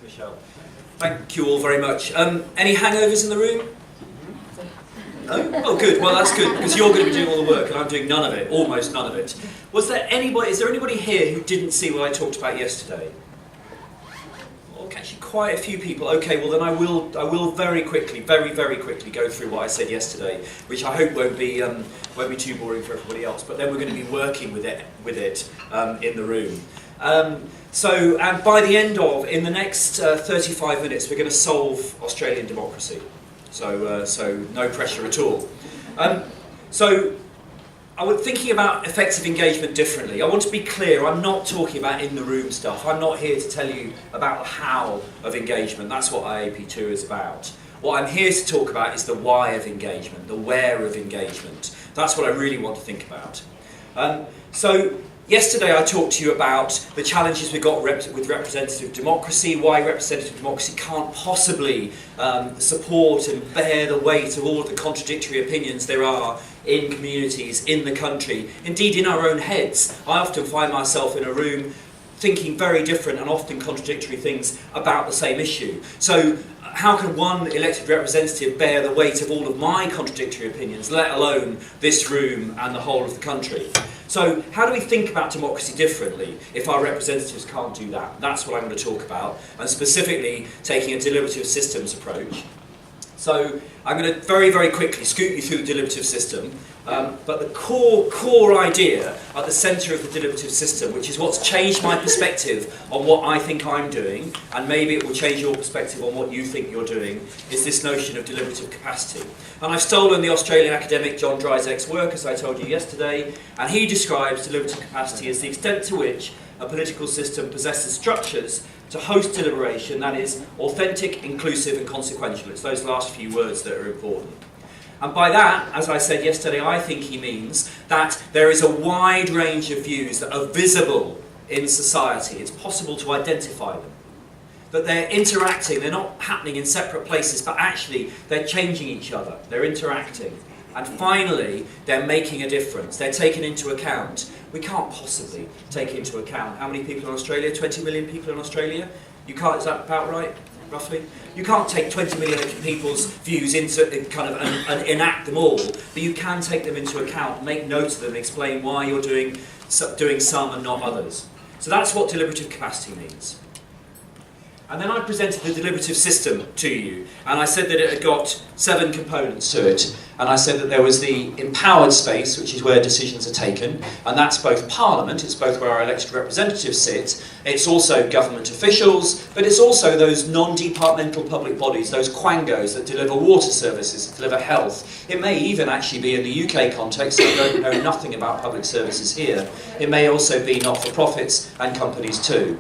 Michelle. Thank you all very much. Any hangovers in the room? No? Oh, good. Well, that's good, because you're going to be doing all the work and I'm doing none of it, almost none of it. Is there anybody here who didn't see what I talked about yesterday? Actually, quite a few people. Okay, well then I will very quickly go through what I said yesterday, which I hope won't be too boring for everybody else. But then we're going to be working with it in the room. And by the end in the next 35 minutes, we're going to solve Australian democracy. So no pressure at all. I was thinking about effective engagement differently. I want to be clear, I'm not talking about in-the-room stuff. I'm not here to tell you about the how of engagement. That's what IAP2 is about. What I'm here to talk about is the why of engagement, the where of engagement. That's what I really want to think about. Yesterday I talked to you about the challenges we've got with representative democracy, why representative democracy can't possibly support and bear the weight of all of the contradictory opinions there are in communities, in the country, indeed in our own heads. I often find myself in a room thinking very different and often contradictory things about the same issue. So how can one elected representative bear the weight of all of my contradictory opinions, let alone this room and the whole of the country? So how do we think about democracy differently if our representatives can't do that? That's what I'm going to talk about, and specifically taking a deliberative systems approach. So I'm going to very, very quickly scoot you through the deliberative system, but the core idea at the centre of the deliberative system, which is what's changed my perspective on what I think I'm doing, and maybe it will change your perspective on what you think you're doing, is this notion of deliberative capacity. And I've stolen the Australian academic John Dryzek's work, as I told you yesterday, and he describes deliberative capacity as the extent to which a political system possesses structures to host deliberation that is authentic, inclusive and consequential. It's those last few words that are important. And by that, as I said yesterday, I think he means that there is a wide range of views that are visible in society. It's possible to identify them. That they're interacting, they're not happening in separate places, but actually they're changing each other, they're interacting. And finally, they're making a difference, they're taken into account. We can't possibly take into account how many people in Australia, 20 million people in Australia? You can't, is that about right, roughly? You can't take 20 million people's views into and enact them all, but you can take them into account, make note of them, explain why you're doing some and not others. So that's what deliberative capacity means. And then I presented the deliberative system to you, and I said that it had got 7 components to it. And I said that there was the empowered space, which is where decisions are taken, and that's both Parliament, it's both where our elected representatives sit, it's also government officials, but it's also those non-departmental public bodies, those quangos that deliver water services, that deliver health. It may even actually be in the UK context, I don't know nothing about public services here. It may also be not-for-profits and companies too.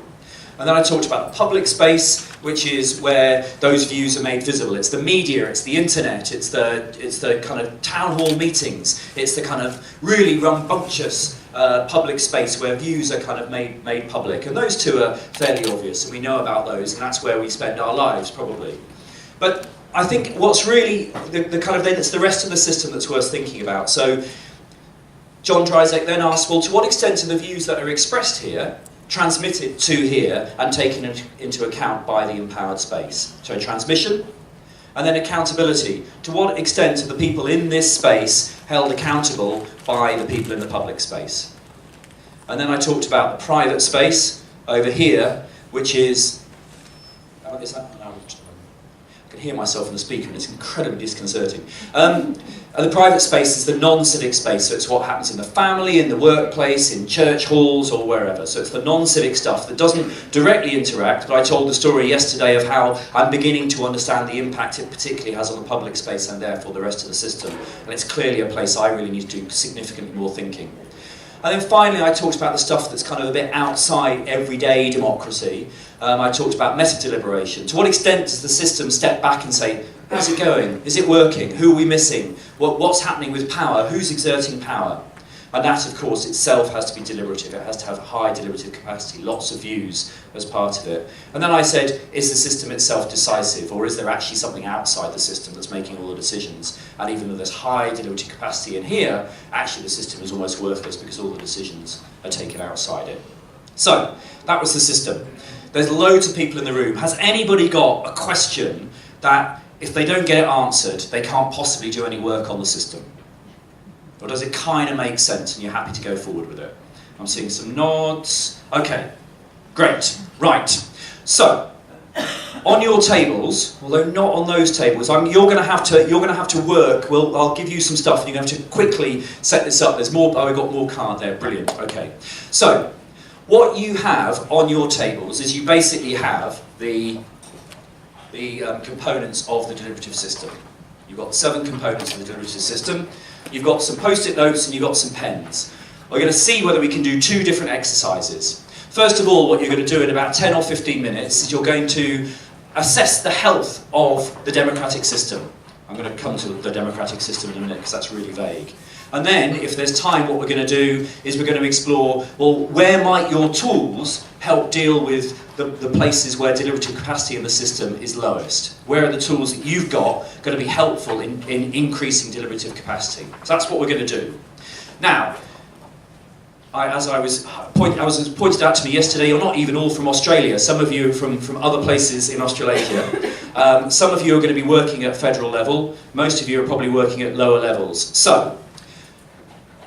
And then I talked about the public space, which is where those views are made visible. It's the media, it's the internet, it's the kind of town hall meetings, it's the kind of really rambunctious public space where views are kind of made public. And those two are fairly obvious, and we know about those, and that's where we spend our lives, probably. But I think what's really it's the rest of the system that's worth thinking about. So John Dryzek then asked, well, to what extent are the views that are expressed here transmitted to here and taken into account by the empowered space? So transmission, and then accountability. To what extent are the people in this space held accountable by the people in the public space? And then I talked about the private space over here, which is I can hear myself in the speaker and it's incredibly disconcerting. And the private space is the non-civic space, so it's what happens in the family, in the workplace, in church halls or wherever. So it's the non-civic stuff that doesn't directly interact, but I told the story yesterday of how I'm beginning to understand the impact it particularly has on the public space and therefore the rest of the system. And it's clearly a place I really need to do significantly more thinking. And then finally I talked about the stuff that's kind of a bit outside everyday democracy. I talked about meta-deliberation. To what extent does the system step back and say, how's it going? Is it working? Who are we missing? What's happening with power? Who's exerting power? And that, of course, itself has to be deliberative. It has to have a high deliberative capacity, lots of views as part of it. And then I said, is the system itself decisive, or is there actually something outside the system that's making all the decisions? And even though there's high deliberative capacity in here, actually the system is almost worthless because all the decisions are taken outside it. So, that was the system. There's loads of people in the room. Has anybody got a question that, if they don't get it answered, they can't possibly do any work on the system? Or does it kind of make sense and you're happy to go forward with it? I'm seeing some nods. Okay, great. Right. So, on your tables, although not on those tables, you're going to have to work. I'll give you some stuff, and you're going to have to quickly set this up. There's more. Oh, I got more card there. Brilliant. Okay. So, what you have on your tables is you basically have the components of the deliberative system. You've got 7 components of the deliberative system. You've got some post-it notes and you've got some pens. We're going to see whether we can do 2 different exercises. First of all, what you're going to do in about 10 or 15 minutes is you're going to assess the health of the democratic system. I'm going to come to the democratic system in a minute because that's really vague. And then, if there's time, what we're going to do is we're going to explore, well, where might your tools help deal with the places where deliberative capacity in the system is lowest? Where are the tools that you've got going to be helpful in increasing deliberative capacity? So that's what we're going to do. Now, as was pointed out to me yesterday, you're not even all from Australia. Some of you are from other places in Australasia. Some of you are going to be working at federal level. Most of you are probably working at lower levels. So,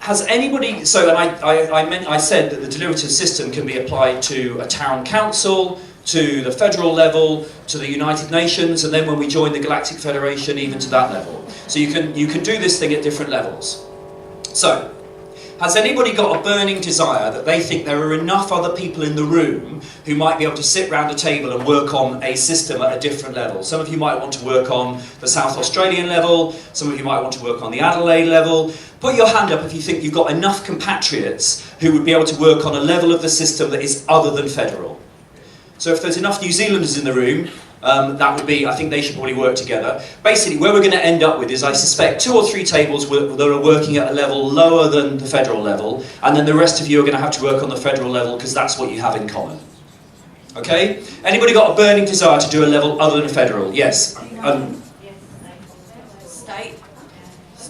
has anybody, and I said that the deliberative system can be applied to a town council, to the federal level, to the United Nations, and then when we join the Galactic Federation, even to that level. So you can do this thing at different levels. So, has anybody got a burning desire that they think there are enough other people in the room who might be able to sit round a table and work on a system at a different level? Some of you might want to work on the South Australian level, some of you might want to work on the Adelaide level. Put your hand up if you think you've got enough compatriots who would be able to work on a level of the system that is other than federal. So if there's enough New Zealanders in the room, that would be, I think they should probably work together. Basically, where we're going to end up with is, I suspect, 2 or 3 tables that are working at a level lower than the federal level, and then the rest of you are going to have to work on the federal level because that's what you have in common. Okay? Anybody got a burning desire to do a level other than federal? Yes.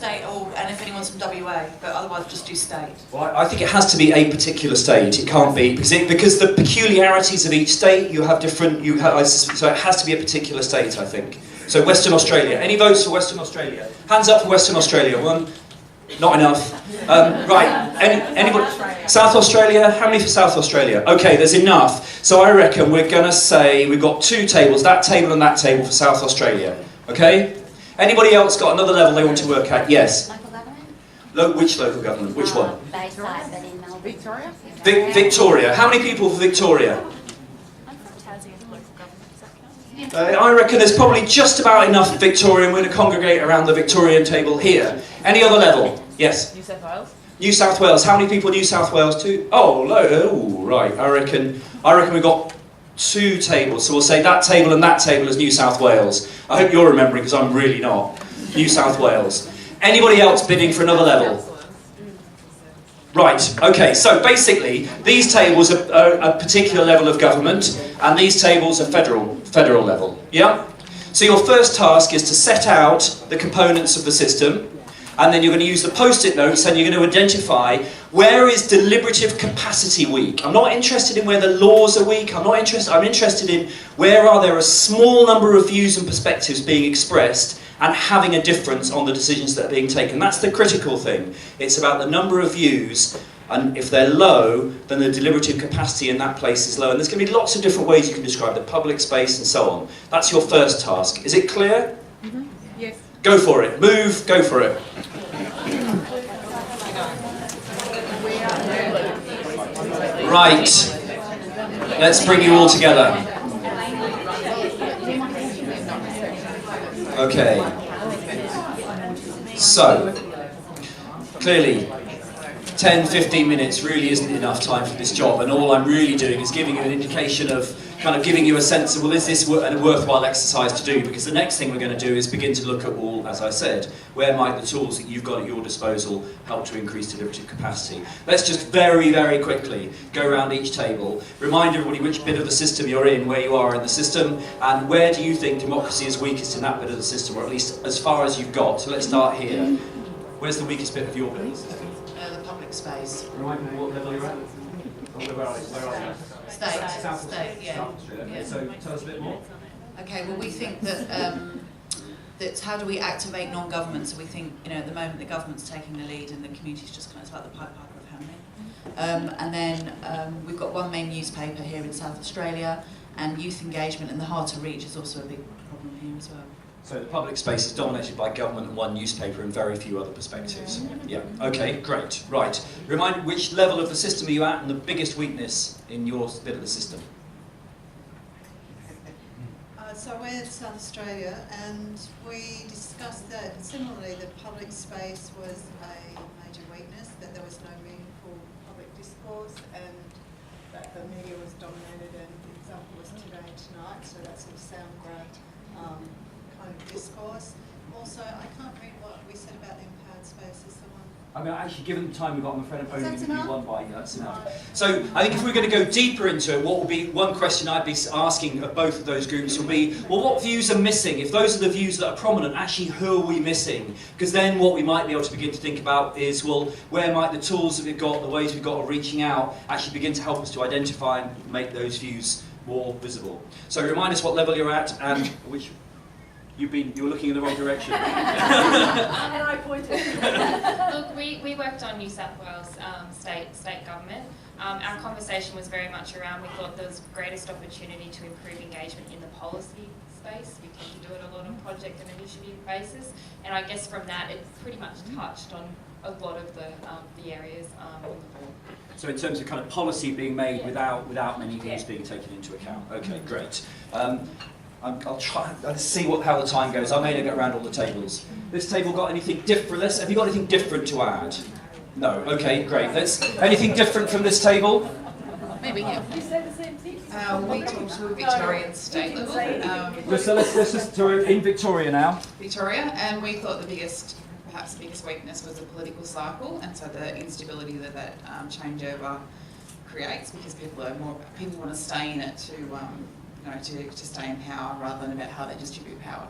State, and if anyone's from WA, but otherwise just do state. Well, I think it has to be a particular state. It can't be because the peculiarities of each state you have different. So it has to be a particular state, I think. So Western Australia. Any votes for Western Australia? Hands up for Western Australia. 1. Not enough. Right. Anybody? South Australia. How many for South Australia? Okay, there's enough. So I reckon we're going to say we've got 2 tables. That table and that table for South Australia. Okay. Anybody else got another level they want to work at? Yes. Local government? Which local government? Which one? Bayside, but in Melbourne. Victoria? Victoria. How many people for Victoria? I'm from Tassie as local government. Does that count? I reckon there's probably just about enough Victorian. We're going to congregate around the Victorian table here. Any other level? Yes. New South Wales? New South Wales. How many people New South Wales too? Oh, right. I reckon we've got 2 tables. So we'll say that table and that table is New South Wales. I hope you're remembering because I'm really not. New South Wales. Anybody else bidding for another level? Right, okay, so basically these tables are a particular level of government and these tables are federal level. Yeah? So your first task is to set out the components of the system, and then you're going to use the post-it notes and you're going to identify where is deliberative capacity weak. I'm not interested in where the laws are weak. I'm interested in where are there a small number of views and perspectives being expressed and having a difference on the decisions that are being taken. That's the critical thing. It's about the number of views, and if they're low, then the deliberative capacity in that place is low. And there's going to be lots of different ways you can describe the public space and so on. That's your first task. Is it clear? Mm-hmm. Yes. Go for it. Move, go for it. Right. Let's bring you all together. Okay. So, clearly, 10-15 minutes really isn't enough time for this job, and all I'm really doing is giving you an indication of, kind of giving you a sense of, well, is this a worthwhile exercise to do? Because the next thing we're going to do is begin to look at, well, as I said, where might the tools that you've got at your disposal help to increase deliberative capacity? Let's just very, very quickly go around each table, remind everybody which bit of the system you're in, where you are in the system, and where do you think democracy is weakest in that bit of the system, or at least as far as you've got. So let's start here. Where's the weakest bit of your bit of the system? The public space. Remind me what level you're at. Where are you? State, yeah. South Australia. Okay, Yeah. so tell us a bit more. Okay, well, we think that that's how do we activate non-government? So we think, at the moment the government's taking the lead and the community's just kind of like the pipe piper of handling. And then we've got one main newspaper here in South Australia, and youth engagement and the hard to reach is also a big problem here as well. So the public space is dominated by government and one newspaper and very few other perspectives. Yeah, okay, great. Right. Remind which level of the system are you at and the biggest weakness in your bit of the system? So we're in South Australia, and we discussed that similarly the public space was a major weakness, that there was no meaningful public discourse, and that the media was dominated, and the example was Today and Tonight, so that sort of sound grab kind of discourse. Also, I can't read what we said about the empowered space. Is someone? I mean, actually, given the time we've got, I'm afraid I'm only going to do enough? one by you. That's enough. So I think if we're going to go deeper into it, what will be one question I'd be asking of both of those groups will be, well, what views are missing? If those are the views that are prominent, actually, who are we missing? Because then what we might be able to begin to think about is, well, where might the tools that we've got, the ways we've got of reaching out, actually begin to help us to identify and make those views more visible. So remind us what level you're at and which... You were looking in the wrong direction. And I pointed. Look, we worked on New South Wales state government. Our conversation was very much around, we thought there was greatest opportunity to improve engagement in the policy space. We tend to do it a lot on project and initiative basis. And I guess from that, it pretty much touched on a lot of the areas on the board. So in terms of kind of policy being made without many views being taken into account. Okay, great. I'll try. Let's see how the time goes. I may not get around all the tables. This table got anything different? Have you got anything different to add? No. Okay, great. Anything different from this table? Maybe, yeah. You say the same thing? We talked to a Victorian state level, So let's just in Victoria now. Victoria, and we thought perhaps the biggest weakness was the political cycle, and so the instability that changeover creates, because people want to stay in it to stay in power rather than about how they distribute power.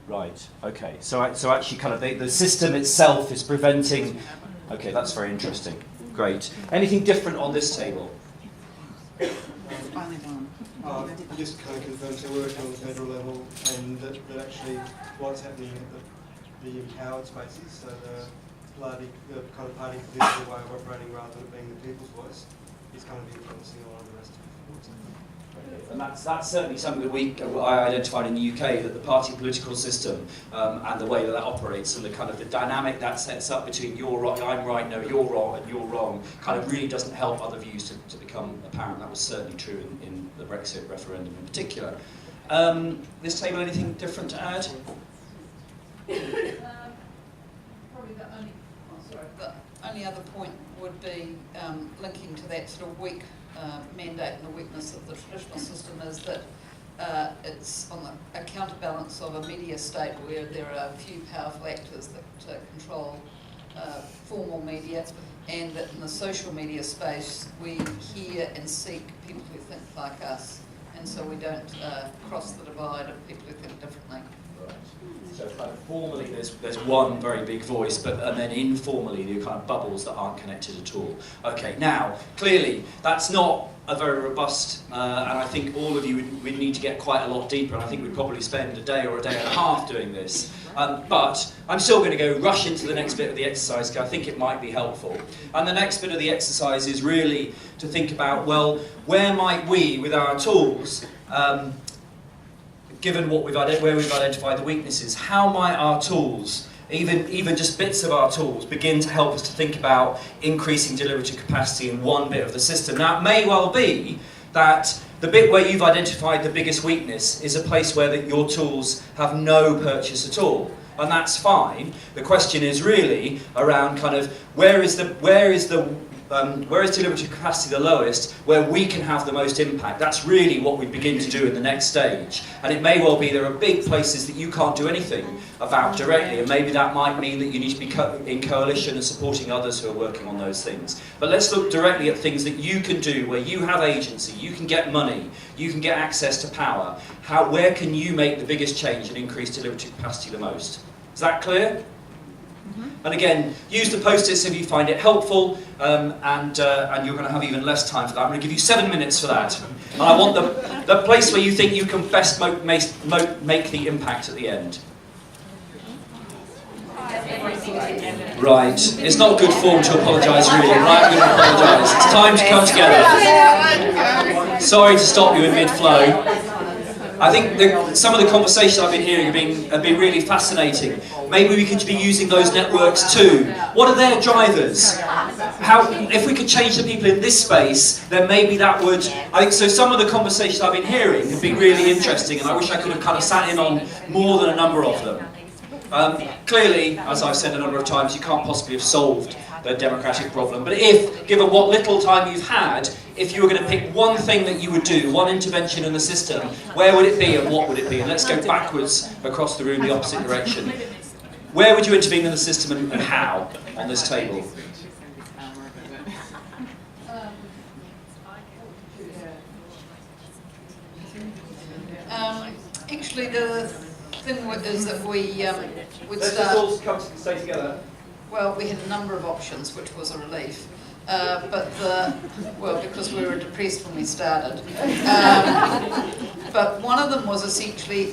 Right. Okay. So actually, kind of the system itself is preventing. Okay, that's very interesting. Great. Anything different on this table? Only one. Just kind of confirm to work on the federal level, and that actually what's happening at the empowered spaces, so the kind of party political way of operating rather than being the people's voice, is kind of influencing a lot of the rest of it. And that's certainly something that I identified in the UK, that the party political system and the way that operates and the kind of the dynamic that sets up between you're right, I'm right, no, you're wrong, and you're wrong, kind of really doesn't help other views to become apparent. That was certainly true in the Brexit referendum in particular. This table, anything different to add? Probably the only other point would be linking to that sort of weak mandate and the weakness of the traditional system is that it's on a counterbalance of a media state where there are a few powerful actors that control formal media, and that in the social media space we hear and seek people who think like us, and so we don't cross the divide of people who think differently. Right. So kind of formally there's one very big voice, and then informally there are kind of bubbles that aren't connected at all. Okay, now, clearly, that's not a very robust, and I think all of you would need to get quite a lot deeper, and I think we'd probably spend a day or a day and a half doing this. But I'm still going to go rush into the next bit of the exercise because I think it might be helpful. And the next bit of the exercise is really to think about, well, where might we, with our tools, given where we've identified the weaknesses, how might our tools, even just bits of our tools, begin to help us to think about increasing deliberative capacity in one bit of the system? Now, it may well be that the bit where you've identified the biggest weakness is a place where your tools have no purchase at all, and that's fine. The question is really around kind of where is deliberative capacity the lowest, where we can have the most impact. That's really what we begin to do in the next stage. And it may well be there are big places that you can't do anything about directly, and maybe that might mean that you need to be in coalition and supporting others who are working on those things. But let's look directly at things that you can do, where you have agency, you can get money, you can get access to power. Where can you make the biggest change and increase deliberative capacity the most? Is that clear? And again, use the post-its if you find it helpful, and you're going to have even less time for that. I'm going to give you 7 minutes for that. And I want the place where you think you can best make the impact at the end. Right, it's not good form to apologise really, right? I'm going to apologise. It's time to come together. Sorry to stop you in mid-flow. I think some of the conversations I've been hearing have been really fascinating. Maybe we could be using those networks too. What are their drivers? If we could change the people in this space, then maybe that would... I think so. Some of the conversations I've been hearing have been really interesting, and I wish I could have kind of sat in on more than a number of them. Clearly, as I've said a number of times, you can't possibly have solved the democratic problem. But if, given what little time you've had, if you were going to pick one thing that you would do, one intervention in the system, where would it be and what would it be? And let's go backwards across the room, the opposite direction. Where would you intervene in the system and how on this table? Actually, the thing is that we would Let's start... just all stay together. Well, we had a number of options, which was a relief. Because we were depressed when we started. But one of them was essentially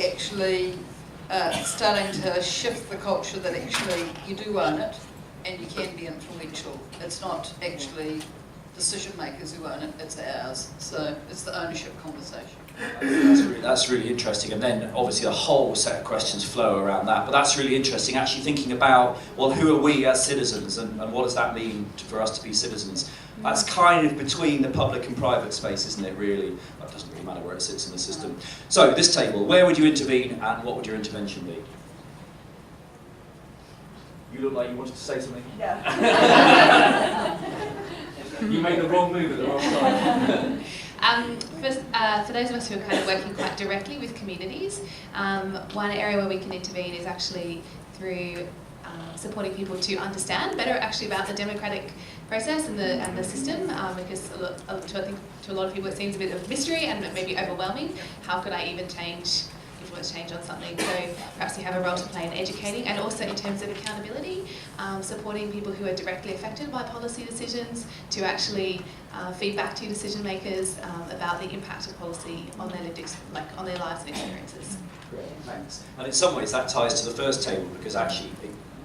starting to shift the culture that actually you do own it and you can be influential. It's not actually decision makers who own it, it's ours. So it's the ownership conversation. That's really interesting, and then obviously a whole set of questions flow around that, but that's really interesting, actually thinking about, well, who are we as citizens, and what does that mean for us to be citizens? That's kind of between the public and private space, isn't it, really? It doesn't really matter where it sits in the system. So, this table, where would you intervene, and what would your intervention be? You look like you wanted to say something. Yeah. You made the wrong move at the wrong time. For those of us who are kind of working quite directly with communities, one area where we can intervene is actually through supporting people to understand better actually about the democratic process and the system, because I think to a lot of people it seems a bit of mystery and maybe overwhelming. How could I even influence change on something? So perhaps you have a role to play in educating, and also in terms of accountability, supporting people who are directly affected by policy decisions to actually feed back to decision makers about the impact of policy on their on their lives and experiences. Great, thanks. And in some ways that ties to the first table, because actually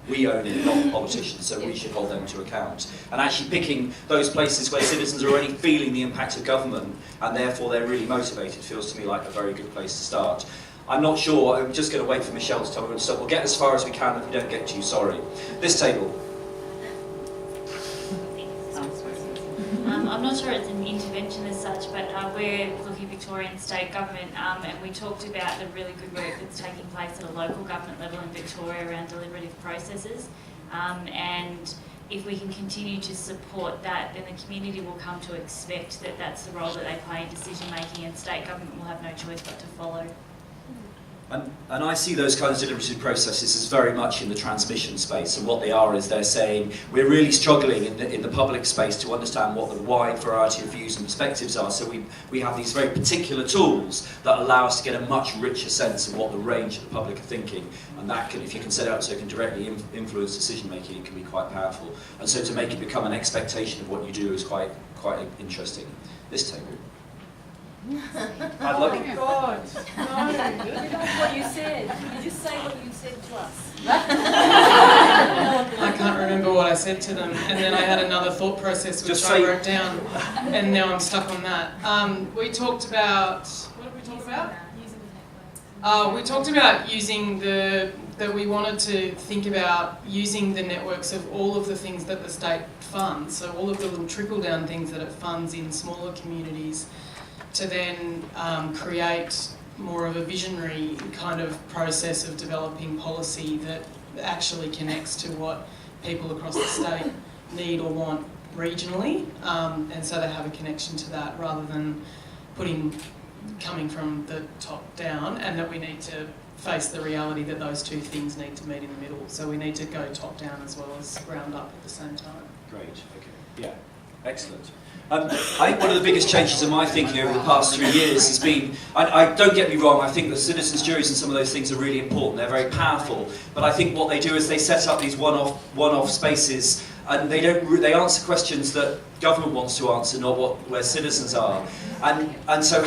we own it, not politicians, so we should hold them to account. And actually picking those places where citizens are already feeling the impact of government and therefore they're really motivated feels to me like a very good place to start. I'm not sure, I'm just going to wait for Michelle to tell me when to stop. We'll get as far as we can. If we don't get to you, sorry. This table. I'm not sure it's an intervention as such, but we're looking Victorian state government, and we talked about the really good work that's taking place at a local government level in Victoria around deliberative processes, and if we can continue to support that, then the community will come to expect that that's the role that they play in decision making, and state government will have no choice but to follow. And I see those kinds of deliberative processes as very much in the transmission space, and what they are is they're saying we're really struggling in the public space to understand what the wide variety of views and perspectives are, so we have these very particular tools that allow us to get a much richer sense of what the range of the public are thinking, and that can, if you can set it up so it can directly influence decision making, it can be quite powerful. And so to make it become an expectation of what you do is quite interesting. This table. Oh my God! No, that's what you said. Can you just say what you said to us? I can't remember what I said to them, and then I had another thought process which I wrote down, and now I'm stuck on that. We talked about, what did we talk about? We talked about using that we wanted to think about using the networks of all of the things that the state funds, so all of the little trickle-down things that it funds in smaller communities, to then create more of a visionary kind of process of developing policy that actually connects to what people across the state need or want regionally, and so they have a connection to that rather than coming from the top down, and that we need to face the reality that those two things need to meet in the middle. So we need to go top down as well as ground up at the same time. Great, okay, yeah. Excellent. I think one of the biggest changes in my thinking over the past 3 years has been, I don't get me wrong, I think that citizens' juries and some of those things are really important, they're very powerful, but I think what they do is they set up these one-off spaces, and they answer questions that government wants to answer, not where citizens are. And so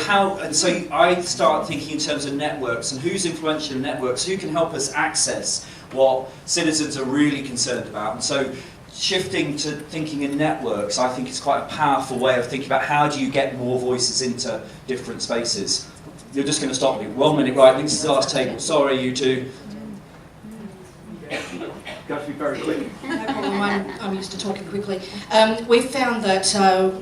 I start thinking in terms of networks, and who's influential in networks, who can help us access what citizens are really concerned about. And so shifting to thinking in networks, I think, is quite a powerful way of thinking about how do you get more voices into different spaces. You're just going to stop me. 1 minute, right, this is the last table. Sorry, you two. Got to be very quick. No problem, I'm used to talking quickly. We've found that,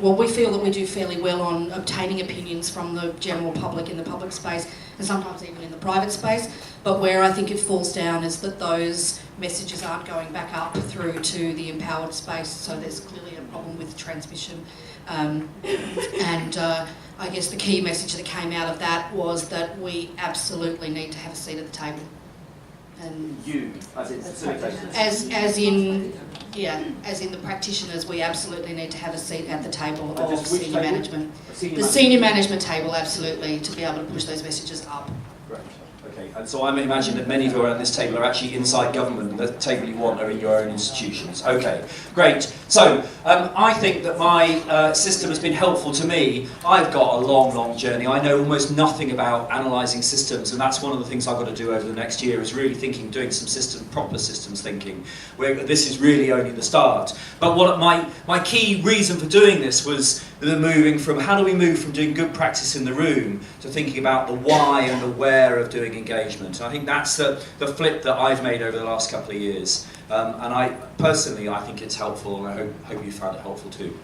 we feel that we do fairly well on obtaining opinions from the general public in the public space, and sometimes even in the private space, but where I think it falls down is that those messages aren't going back up through to the empowered space, so there's clearly a problem with transmission. I guess the key message that came out of that was that we absolutely need to have a seat at the table. And you, as in facilitators. As in the practitioners, we absolutely need to have a seat at the table of Just which senior table? management. The senior management table, absolutely, to be able to push those messages up. Great. Okay. And so I imagine that many of you around this table are actually inside government. The table you want are in your own institutions. Okay. Great. So I think that my system has been helpful to me. I've got a long journey. I know almost nothing about analysing systems, and that's one of the things I've got to do over the next year, is really doing some proper systems thinking, where this is really only the start. But what my key reason for doing this was how do we move from doing good practice in the room to thinking about the why and the where of doing engagement. And I think that's the flip that I've made over the last couple of years. And I think it's helpful, and I hope you found it helpful too.